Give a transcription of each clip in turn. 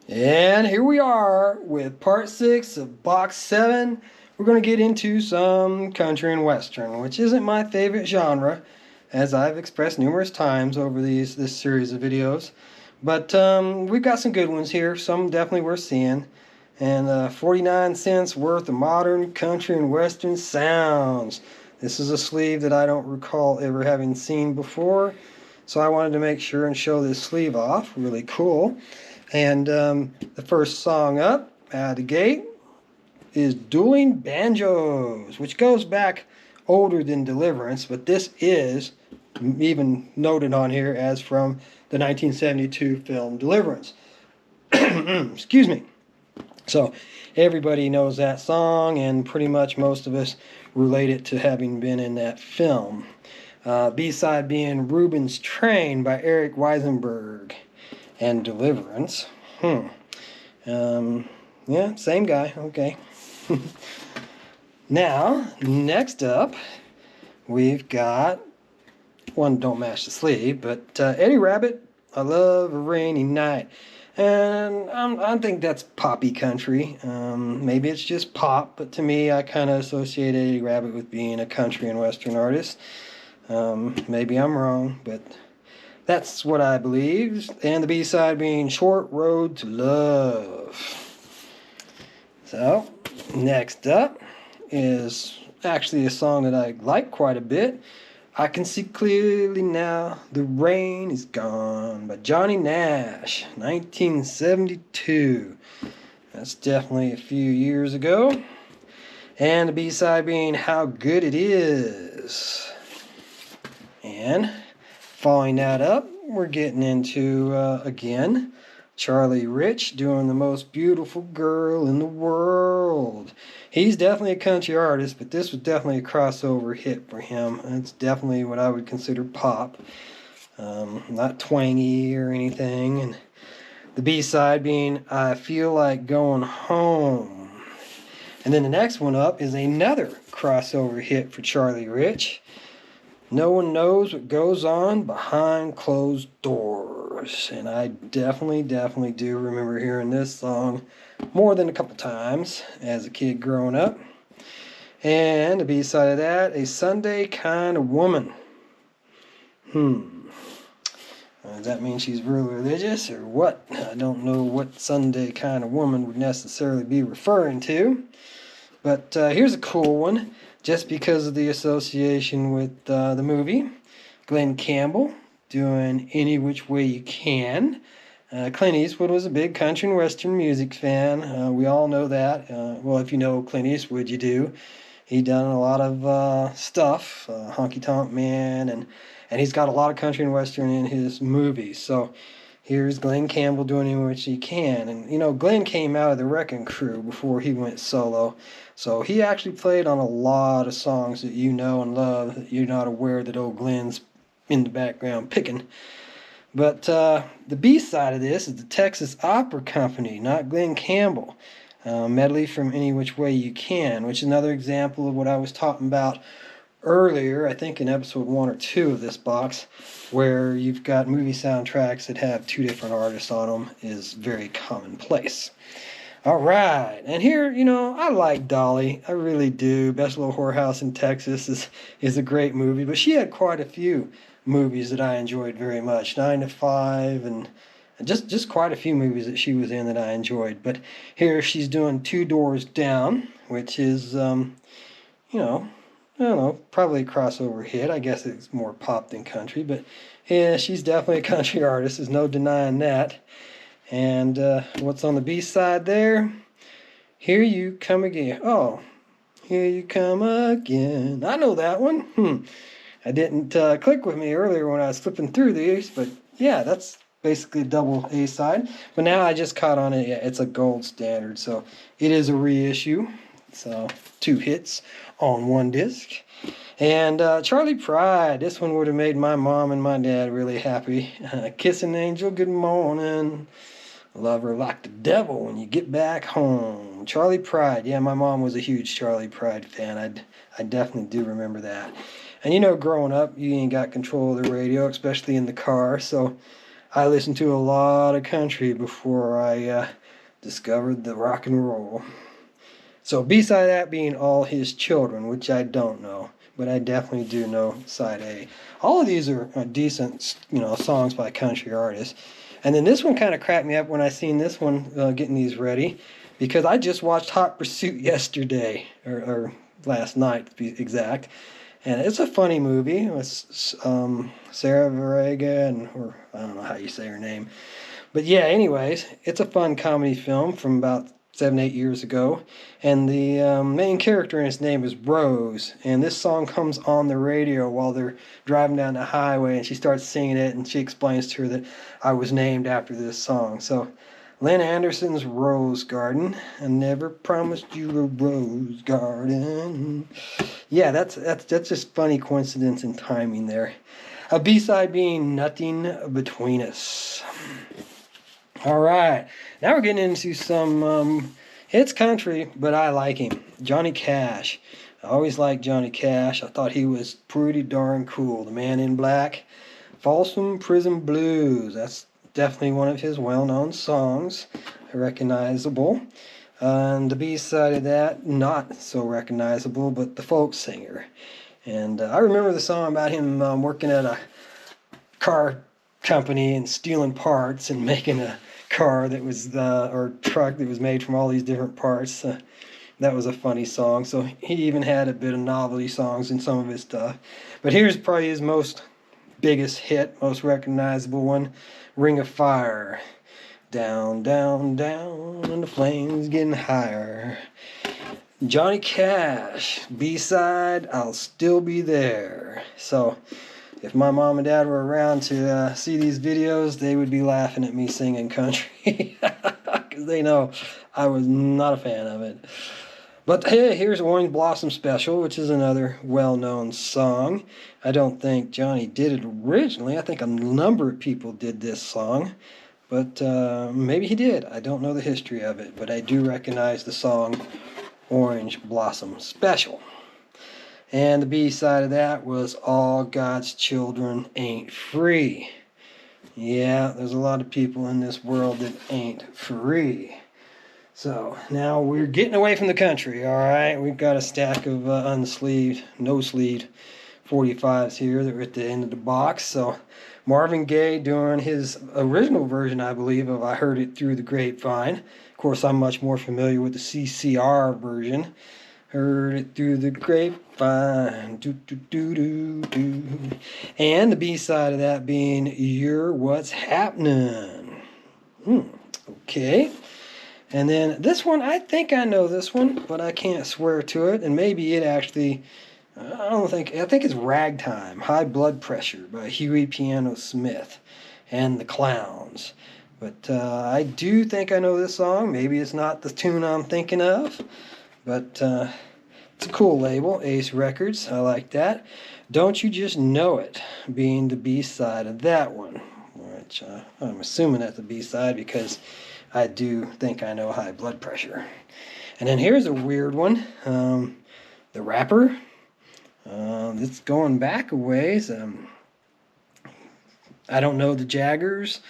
And here we are with part 6 of box 7. We're going to get into some country and western, which isn't my favorite genre, as I've expressed numerous times over this series of videos. But we've got some good ones here, some definitely worth seeing. And 49 cents worth of modern country and western sounds. This is a sleeve that I don't recall ever having seen before, so I wanted to make sure and show this sleeve off. Really cool. And the first song up out of the gate is Dueling Banjos, which goes back older than Deliverance, but this is even noted on here as from the 1972 film Deliverance. Excuse me. So everybody knows that song, and pretty much most of us relate it to having been in that film. B-side being Reuben's Train by Eric Weisenberg. And Deliverance. Yeah, same guy. Okay. Now, next up, we've got one. Don't match the sleeve, but Eddie Rabbit. I love a rainy night, and I think that's poppy country. Maybe it's just pop, but to me, I kind of associate Eddie Rabbit with being a country and western artist. Maybe I'm wrong, but that's what I believe. And the B-side being Short Road to Love. So, next up is actually a song that I like quite a bit. I Can See Clearly Now, The Rain Is Gone by Johnny Nash, 1972. That's definitely a few years ago. And the B-side being How Good It Is. And following that up, we're getting into, again, Charlie Rich doing The Most Beautiful Girl in the World. He's definitely a country artist, but this was definitely a crossover hit for him. It's definitely what I would consider pop. Not twangy or anything. And the B-side being I Feel Like Going Home. And then the next one up is another crossover hit for Charlie Rich. No One Knows What Goes On Behind Closed Doors. And I definitely do remember hearing this song more than a couple times as a kid growing up. And the B-side of that, A Sunday Kind of Woman. Does that mean she's really religious or what? I don't know what Sunday kind of woman would necessarily be referring to. But here's a cool one, just because of the association with the movie. Glenn Campbell doing Any Which Way You Can. Clint Eastwood was a big country and western music fan. We all know that. Well, if you know Clint Eastwood, you do. He done a lot of stuff, Honky Tonk Man, and he's got a lot of country and western in his movies. So here's Glenn Campbell doing Any Which He Can. And, you know, Glenn came out of the Wrecking Crew before he went solo. So he actually played on a lot of songs that you know and love that you're not aware that old Glenn's in the background picking. But the B-side of this is the Texas Opera Company, not Glenn Campbell. Medley from Any Which Way You Can, which is another example of what I was talking about earlier, I think in episode 1 or 2 of this box, where you've got movie soundtracks that have 2 different artists on them is very commonplace. All right, and here, you know, I like Dolly. I really do. Best Little Whorehouse in Texas is a great movie, but she had quite a few movies that I enjoyed very much. 9 to 5 and just quite a few movies that she was in that I enjoyed. But here she's doing Two Doors Down, which is, you know, I don't know, probably a crossover hit. I guess it's more pop than country, but yeah, she's definitely a country artist. There's no denying that. And what's on the B-side there? Here You Come Again. Oh, Here You Come Again. I know that one. I didn't click with me earlier when I was flipping through these, but yeah, that's basically a double A-side. But now I just caught on it. Yeah, it's a gold standard, so it is a reissue. So 2 hits on 1 disc. And Charlie Pride, this one would have made my mom and my dad really happy. Kissing Angel, good morning. Love her like the devil when you get back home. Charlie Pride, yeah, my mom was a huge Charlie Pride fan. I definitely do remember that. And you know, growing up, you ain't got control of the radio, especially in the car, so I listened to a lot of country before I discovered the rock and roll. So B-side of that being All His Children, which I don't know, but I definitely do know side A. All of these are decent, songs by country artists. And then this one kind of cracked me up when I seen this one getting these ready, because I just watched Hot Pursuit yesterday, or last night to be exact. And it's a funny movie with Sarah Varega, or I don't know how you say her name. But yeah, anyways, it's a fun comedy film from about 7, 8 years ago. And the main character in his name is Rose. And this song comes on the radio while they're driving down the highway. And she starts singing it, and she explains to her that I was named after this song. So Lynn Anderson's Rose Garden. I never promised you a rose garden. Yeah, that's just funny coincidence and timing there. A B-side being Nothing Between Us. All right, now we're getting into some, it's country, but I like him. Johnny Cash. I always liked Johnny Cash. I thought he was pretty darn cool. The Man in Black. Folsom Prison Blues. That's definitely one of his well-known songs. Recognizable. And the B-side of that, not so recognizable, but The Folk Singer. And I remember the song about him working at a car company and stealing parts and making a car that was or truck that was made from all these different parts. That was a funny song. So he even had a bit of novelty songs in some of his stuff. But here's probably his biggest hit, most recognizable one, Ring of Fire. Down, down, down, and the flames getting higher. Johnny Cash, B-side, I'll Still Be There. So if my mom and dad were around to see these videos, they would be laughing at me singing country, because they know I was not a fan of it. But hey, here's Orange Blossom Special, which is another well-known song. I don't think Johnny did it originally. I think a number of people did this song, but maybe he did. I don't know the history of it, but I do recognize the song Orange Blossom Special. And the B-side of that was All God's Children Ain't Free. Yeah, there's a lot of people in this world that ain't free. So now we're getting away from the country, all right? We've got a stack of unsleeved, no-sleeved 45s here that are at the end of the box. So Marvin Gaye doing his original version, I believe, of I Heard It Through the Grapevine. Of course, I'm much more familiar with the CCR version. Heard it through the grapevine, do do do do do. And the B-side of that being You're What's Happening. Okay. And then this one, I think I know this one, but I can't swear to it. And maybe it actually, I think it's Ragtime, High Blood Pressure by Huey Piano Smith and the Clowns. But I do think I know this song. Maybe it's not the tune I'm thinking of. But it's a cool label, Ace Records. I like that. Don't You Just Know It being the B-side of that one, which I'm assuming that's the B-side because I do think I know High Blood Pressure. And then here's a weird one. The Rapper. It's going back a ways. I don't know the Jaggers.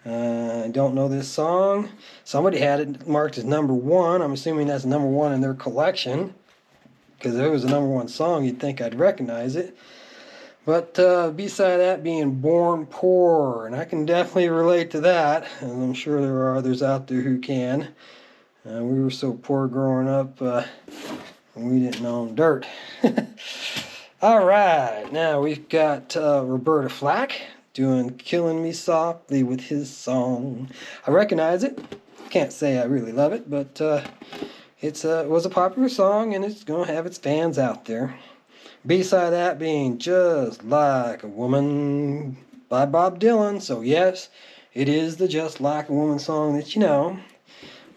I don't know this song. Somebody had it marked as number 1. I'm assuming that's number 1 in their collection, because if it was a number 1 song, you'd think I'd recognize it. But beside that being Born Poor, and I can definitely relate to that, and I'm sure there are others out there who can. We were so poor growing up, we didn't own dirt. All right, now we've got Roberta Flack doing Killing Me Softly with his song. I recognize it. Can't say I really love it, but it was a popular song, and it's going to have its fans out there. B-side of that being Just Like a Woman by Bob Dylan. So yes, it is the Just Like a Woman song that you know,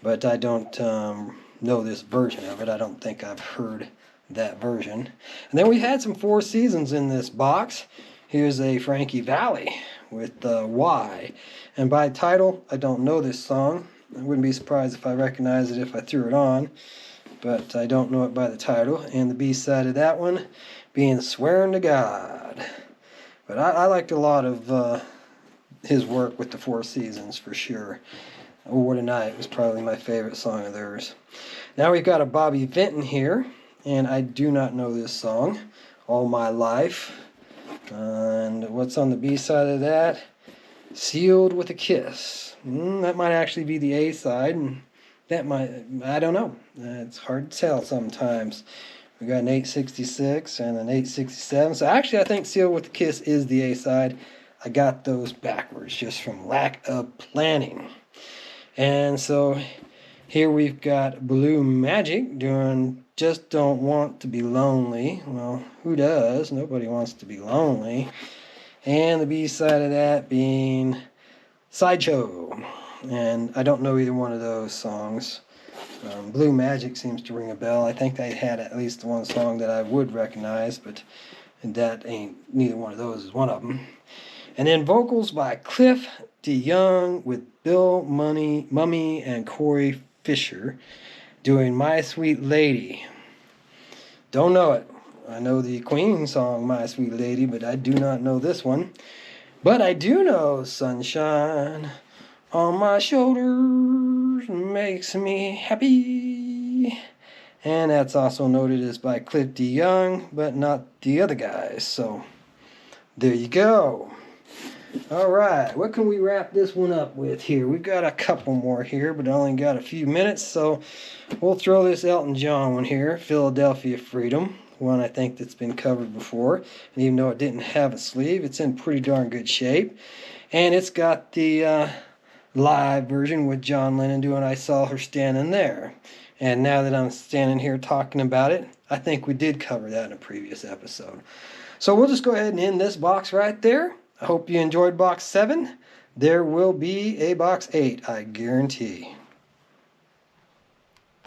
but I don't know this version of it. I don't think I've heard that version. And then we had some Four Seasons in this box. Here's a Frankie Valli with Why. And by title, I don't know this song. I wouldn't be surprised if I recognized it if I threw it on, but I don't know it by the title. And the B-side of that one being Swearing to God. But I liked a lot of his work with the Four Seasons for sure. Oh, What a Night was probably my favorite song of theirs. Now we've got a Bobby Vinton here, and I do not know this song all my life. And what's on the B side of that? Sealed with a Kiss. That might actually be the A side, and that might, I don't know. It's hard to tell sometimes. We got an 866 and an 867. So actually, I think Sealed with a Kiss is the A side. I got those backwards just from lack of planning. And so here we've got Blue Magic doing Just Don't Want to Be Lonely. Well, who does? Nobody wants to be lonely. And the B side of that being Sideshow. And I don't know either one of those songs. Blue Magic seems to ring a bell. I think they had at least one song that I would recognize, but that ain't, neither one of those is one of them. And then vocals by Cliff DeYoung with Bill Mummy and Corey Fisher doing My Sweet Lady. Don't know it. I know the Queen song My Sweet Lady, but I do not know this one. But I do know Sunshine on My Shoulders makes me happy. And that's also noted as by Cliff DeYoung, but not the other guys. So there you go. All right, what can we wrap this one up with here? We've got a couple more here, but I only got a few minutes, so we'll throw this Elton John one here, Philadelphia Freedom, one I think that's been covered before. And even though it didn't have a sleeve, it's in pretty darn good shape. And it's got the live version with John Lennon doing I Saw Her Standing There. And now that I'm standing here talking about it, I think we did cover that in a previous episode. So we'll just go ahead and end this box right there. I hope you enjoyed box 7. There will be a box 8, I guarantee.